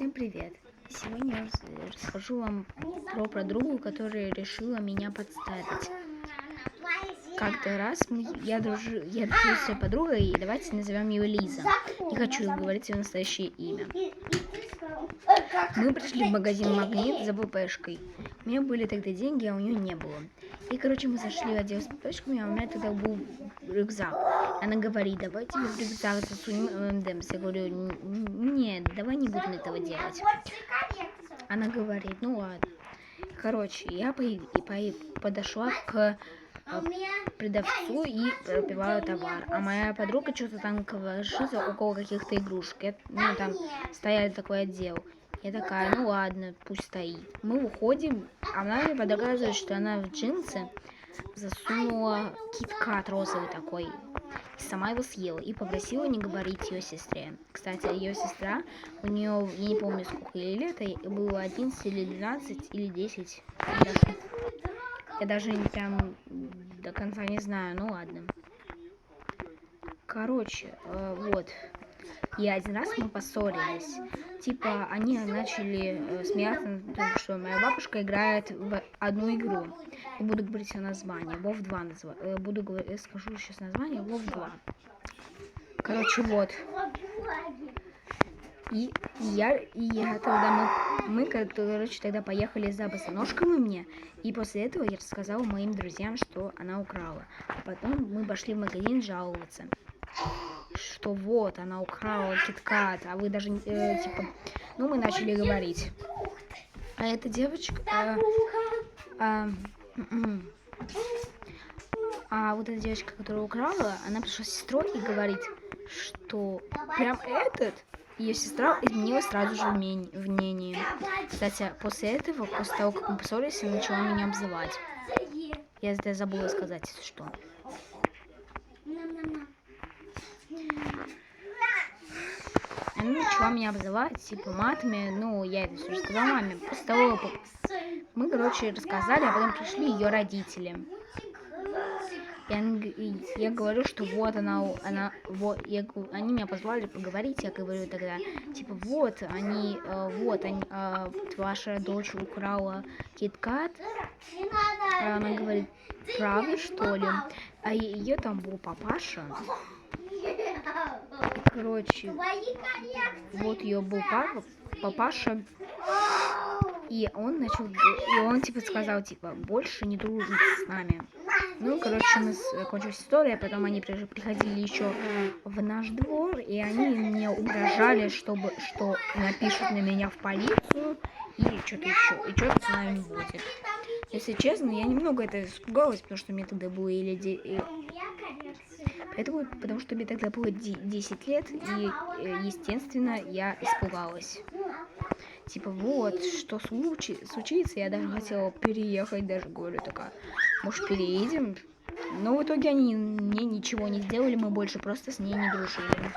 Всем привет! Сегодня я расскажу вам про подругу, которая решила меня подставить. Как-то раз я дружу с своей подругой, и давайте назовем ее Лиза. Не хочу говорить ее настоящее имя. Мы пришли в магазин «Магнит» за ППшкой. У меня были тогда деньги, а у нее не было. И, мы зашли в отдел с ППшками, а у меня тогда был рюкзак. Она говорит: давайте в рюкзак засунем ММДМС. Я говорю: нет, давай не будем этого делать. Она говорит: ну ладно. Я подошла к продавцу и пропиваю товар. А моя подруга что-то там копошится около каких-то игрушек. Там стояли такой отдел. Я такая: ну ладно, пусть стоит. Мы уходим, а она мне подсказывает, что она в джинсы засунула кит-кат розовый такой. И сама его съела и попросила не говорить ее сестре. Кстати, ее сестра, у нее, я не помню сколько ей лет, было 11 или 12 или 10. Я даже прям до конца не знаю, ну ладно. Вот. И один раз мы поссорились. Типа, они начали смеяться над том, что моя бабушка играет в одну игру. Не буду говорить ее название. Вов 2 скажу сейчас название. Вов 2. Вот. Мы тогда поехали за босоножками мне. И после этого я рассказала моим друзьям, что она украла. А потом мы пошли в магазин жаловаться, что вот, она украла кит-кат, а вы даже, мы начали говорить. А эта девочка, вот эта девочка, которая украла, она пришла с сестрой и говорит, что прям ее сестра изменилась сразу же в мнении. Кстати, после того, как мы поссорились, она начала меня обзывать. Я забыла сказать, что. Она начала меня обзывать, матами, я это все рассказала маме. После того, мы, рассказали, а потом пришли ее родители. Я говорю, что вот они меня позвали поговорить, я говорю тогда, ваша дочь украла кит-кат. Она говорит: правда, что ли? А ее там был папаша. Вот ее был папаша. И он сказал, больше не дружить с нами. Закончилась история, потом они приходили еще в наш двор, и они мне угрожали, что напишут на меня в полицию или что-то еще, и что-то с нами будет. Если честно, я немного это испугалась, потому что мне тогда было потому что мне тогда было 10 лет, и, естественно, я испугалась. Вот, что случится, я даже хотела переехать, даже говорю такая: может, переедем? Но в итоге они мне ничего не сделали, мы больше просто с ней не дружили.